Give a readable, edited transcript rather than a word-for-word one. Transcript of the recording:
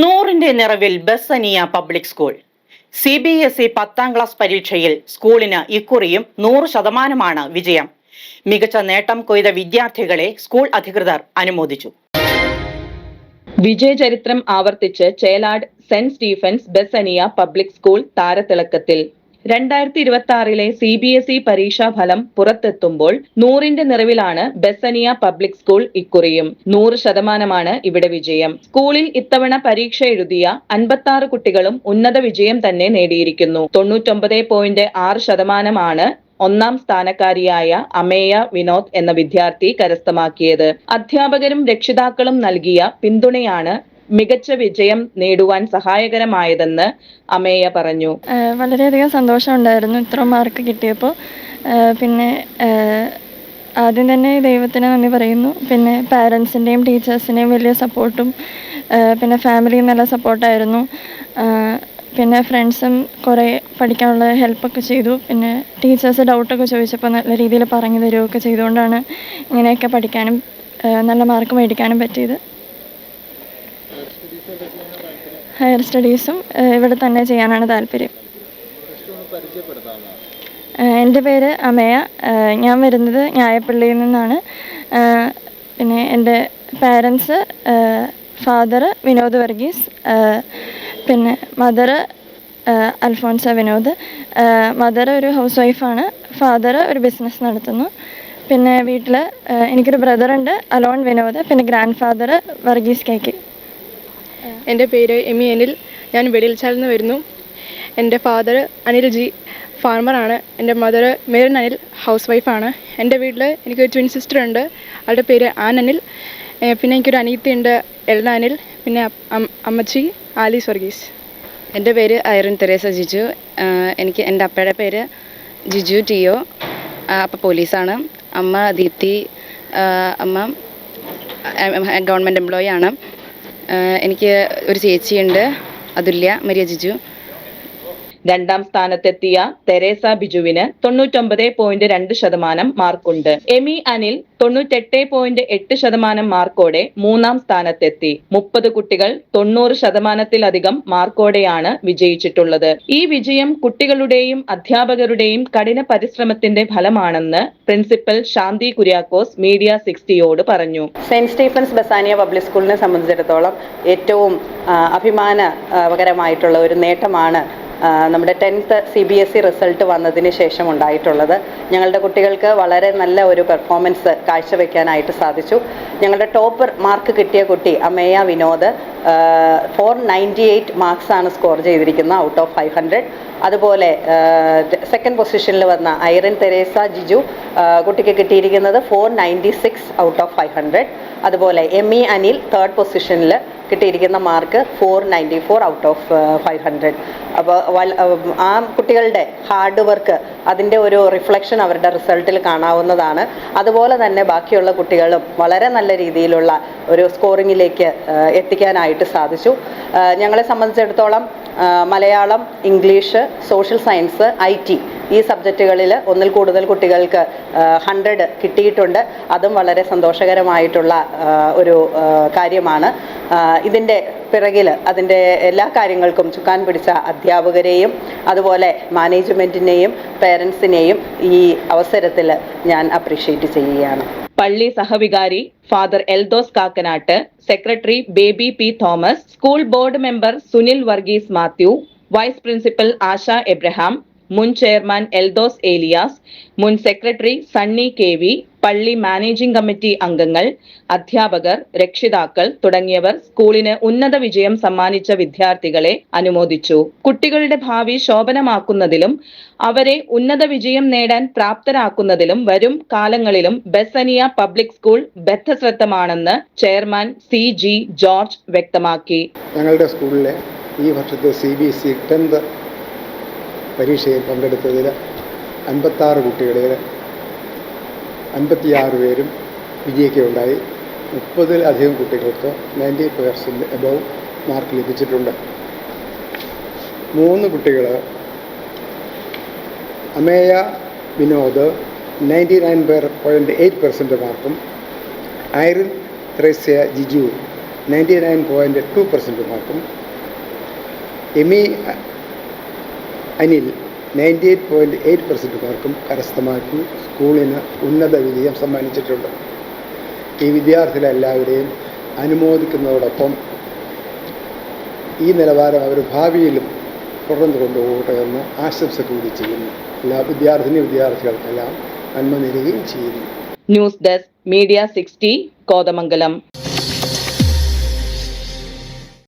നൂറിന്റെ നിറവിൽ ബസനിയ public school. CBSE 10ാം class പരീക്ഷയിൽ സ്കൂളിന് ഇക്കുറിയും 100% വിജയം. മികച്ച നേട്ടം കൊയ്ത വിദ്യാർത്ഥികളെ സ്കൂൾ അധികൃതർ അനുമോദിച്ചു. വിജയചരിത്രം ആവർത്തിച്ച് Chelad Saint Stephen's Basania public school താരത്തിളക്കത്തിൽ. 2026 CBSE പരീക്ഷാഫലം പുറത്തെത്തുമ്പോൾ 100ന്റെ നിറവിലാണ് ബസനിയ പബ്ലിക് സ്കൂൾ ഇക്കുറിയും. 100% ഇവിടെ വിജയം. സ്കൂളിൽ ഇത്തവണ പരീക്ഷ എഴുതിയ 56 കുട്ടികളും ഉന്നത വിജയം തന്നെ നേടിയിരിക്കുന്നു. 99.6% ഒന്നാം സ്ഥാനക്കാരിയായ അമേയ വിനോദ് എന്ന വിദ്യാർത്ഥി കരസ്ഥമാക്കിയത്. അധ്യാപകരും രക്ഷിതാക്കളും നൽകിയ പിന്തുണയാണ് മികച്ച വിജയം നേടുവാൻ സഹായകരമായതെന്ന് അമേയ പറഞ്ഞു. വളരെയധികം സന്തോഷമുണ്ടായിരുന്നു ഇത്ര മാർക്ക് കിട്ടിയപ്പോൾ. പിന്നെ ആദ്യം തന്നെ ദൈവത്തിന് നന്ദി പറയുന്നു. പിന്നെ പാരൻസിൻ്റെയും ടീച്ചേഴ്സിൻ്റെയും വലിയ സപ്പോർട്ടും, പിന്നെ ഫാമിലിയും നല്ല സപ്പോർട്ടായിരുന്നു. പിന്നെ ഫ്രണ്ട്സും കുറേ പഠിക്കാനുള്ള ഹെൽപ്പൊക്കെ ചെയ്തു. പിന്നെ ടീച്ചേഴ്സ് ഡൗട്ടൊക്കെ ചോദിച്ചപ്പോൾ നല്ല രീതിയിൽ പറഞ്ഞു തരികയൊക്കെ ചെയ്തുകൊണ്ടാണ് ഇങ്ങനെയൊക്കെ പഠിക്കാനും നല്ല മാർക്ക് മേടിക്കാനും പറ്റിയത്. ഹയർ സ്റ്റഡീസും ഇവിടെ തന്നെ ചെയ്യാനാണ് താല്പര്യം. എൻ്റെ പേര് അമേയ. ഞാൻ വരുന്നത് ഞായപ്പള്ളിയിൽ നിന്നാണ്. പിന്നെ എൻ്റെ പാരൻസ് ഫാദർ വിനോദ് വർഗീസ്, പിന്നെ മദർ അൽഫോൻസ വിനോദ്. മദർ ഒരു ഹൗസ് വൈഫാണ്, ഫാദർ ഒരു ബിസിനസ് നടത്തുന്നു. പിന്നെ വീട്ടിൽ എനിക്കൊരു ബ്രദറുണ്ട്, അലോൺ വിനോദ്. പിന്നെ ഗ്രാൻഡ് ഫാദർ വർഗീസ് കൈക്ക്. എൻ്റെ പേര് എമി അനിൽ. ഞാൻ വെടിൽച്ചാലിൽ നിന്ന് വരുന്നു. എൻ്റെ ഫാദർ അനിൽ ജി ഫാർമറാണ്. എൻ്റെ മദർ മേരൻ അനിൽ ഹൗസ് വൈഫാണ്. എൻ്റെ വീട്ടിൽ എനിക്കൊരു ട്വിൻ സിസ്റ്റർ ഉണ്ട്, അവളുടെ പേര് ആൻ അനിൽ. പിന്നെ എനിക്കൊരു അനിയത്തിയുണ്ട്, എൽന അനിൽ. പിന്നെ അമ്മച്ചി ആലീസ് വർഗീസ്. എൻ്റെ പേര് ഐറിൻ തെരേസ ജിജു. എൻ്റെ അപ്പയുടെ പേര് ജിജു ടിയോ. അപ്പ പോലീസാണ്. അമ്മ ദീപ്തി. അമ്മ ഗവൺമെൻറ് എംപ്ലോയി ആണ്. എനിക്ക് ഒരു ചേച്ചിയുണ്ട്, അതുല്യ മരിയ ജിജു. രണ്ടാം സ്ഥാനത്തെത്തിയ തെരേസ ബിജുവിന് 99.2% മാർക്കുണ്ട്. എമി അനിൽ 98.8% മാർക്കോടെ മൂന്നാം സ്ഥാനത്തെത്തി. 30 കുട്ടികൾ 90%-ലധികം മാർക്കോടെയാണ് വിജയിച്ചിട്ടുള്ളത്. ഈ വിജയം കുട്ടികളുടെയും അധ്യാപകരുടെയും കഠിന പരിശ്രമത്തിന്റെ ഫലമാണെന്ന് പ്രിൻസിപ്പൽ ശാന്തി കുര്യാക്കോസ് മീഡിയ 60യോട് പറഞ്ഞു. സെന്റ് സ്റ്റീഫൻസ് ബസാനിയ പബ്ലിക് സ്കൂളിനെ സംബന്ധിച്ചിടത്തോളം ഏറ്റവും അഭിമാനകരമായിട്ടുള്ള ഒരു നേട്ടമാണ് നമ്മുടെ 10th CBSE റിസൾട്ട് വന്നതിന് ശേഷം ഉണ്ടായിട്ടുള്ളത്. ഞങ്ങളുടെ കുട്ടികൾക്ക് വളരെ നല്ല ഒരു പെർഫോമൻസ് കാഴ്ചവെക്കാനായിട്ട് സാധിച്ചു. ഞങ്ങളുടെ ടോപ്പർ മാർക്ക് കിട്ടിയ കുട്ടി അമേയ വിനോദ് 498 മാർക്സാണ് സ്കോർ ചെയ്തിരിക്കുന്നത് ഔട്ട് ഓഫ് 500. അതുപോലെ സെക്കൻഡ് പൊസിഷനിൽ വന്ന ഐറിൻ തെരേസ ജിജു കുട്ടിക്ക് കിട്ടിയിരിക്കുന്നത് 496 ഔട്ട് ഓഫ് 500. അതുപോലെ എമി അനിൽ തേർഡ് പൊസിഷനിൽ കിട്ടിയിരിക്കുന്ന മാർക്ക് 494 ഔട്ട് ഓഫ് 500. അപ്പോൾ ആ കുട്ടികളുടെ ഹാർഡ് വർക്ക്, അതിൻ്റെ ഒരു റിഫ്ലക്ഷൻ അവരുടെ റിസൾട്ടിൽ കാണാവുന്നതാണ്. അതുപോലെ തന്നെ ബാക്കിയുള്ള കുട്ടികളും വളരെ നല്ല രീതിയിലുള്ള ഒരു സ്കോറിങ്ങിലേക്ക് എത്തിക്കാനായിട്ട് സാധിച്ചു. ഞങ്ങളെ സംബന്ധിച്ചിടത്തോളം Malayalam, English, social science, IT ഈ സബ്ജക്റ്റുകളിൽ ഒന്നിൽ കൂടുതൽ കുട്ടികൾക്ക് 100 കിട്ടിയിട്ടുണ്ട്. അതും വളരെ സന്തോഷകരമായിട്ടുള്ള ഒരു കാര്യമാണ്. ഇതിൻ്റെ പിറകിൽ അതിൻ്റെ എല്ലാ കാര്യങ്ങൾക്കും ചുക്കാൻ പിടിച്ച അധ്യാപകരെയും അതുപോലെ മാനേജ്മെൻറ്റിനെയും പേരൻസിനെയും ഈ അവസരത്തിൽ ഞാൻ അപ്രീഷിയേറ്റ് ചെയ്യുകയാണ്. പള്ളി സഹവികാരി father Eldhose Kakkanatt, secretary Baby P Thomas, school board member Sunil Varghese Mathew, vice principal Asha Abraham, മുൻ ചെയർമാൻ എൽദോസ് ഏലിയാസ്, മുൻ സെക്രട്ടറി സണ്ണി KV, പള്ളി മാനേജിംഗ് കമ്മിറ്റി അംഗങ്ങൾ, അധ്യാപകർ, രക്ഷിതാക്കൾ തുടങ്ങിയവർ സ്കൂളിന് ഉന്നത വിജയം സമ്മാനിച്ച വിദ്യാർത്ഥികളെ അനുമോദിച്ചു. കുട്ടികളുടെ ഭാവി ശോഭനമാക്കുന്നതിലും അവരെ ഉന്നത വിജയം നേടാൻ പ്രാപ്തരാക്കുന്നതിലും വരും കാലങ്ങളിലും ബസനിയ പബ്ലിക് സ്കൂൾ ബദ്ധശ്രദ്ധമാണെന്ന് ചെയർമാൻ CG ജോർജ് വ്യക്തമാക്കി. ഞങ്ങളുടെ സ്കൂളിലെ ഈ വർഷത്തെ CBSE 10th പരീക്ഷയിൽ പങ്കെടുത്തതിൽ 56 കുട്ടികളിൽ 56 പേരും വിജയിക്കുകയുണ്ടായി. 30-ലധികം കുട്ടികൾക്ക് 90% എബവ് മാർക്ക് ലഭിച്ചിട്ടുണ്ട്. 3 കുട്ടികൾ അമേയ വിനോദ് 99.8% മാർക്കും, ഐറിൻ തെരേസ ജിജു 99.2% മാർക്കും എമി അനിൽ 98.8% മാർക്കും കരസ്ഥമാക്കി സ്കൂളിന് ഉന്നത വിജയം സമ്മാനിച്ചിട്ടുണ്ട്. ഈ വിദ്യാർത്ഥികളെല്ലാവരെയും അനുമോദിക്കുന്നതോടൊപ്പം ഈ നിലവാരം അവർ ഭാവിയിലും തുടർന്ന് കൊണ്ടുപോകട്ടെ എന്ന് ആശംസ കൂടി ചെയ്യുന്നു. എല്ലാ വിദ്യാർത്ഥികൾക്കെല്ലാം നന്മ നേരുകയും ചെയ്യുന്നു. News desk media 60 Kothamangalam.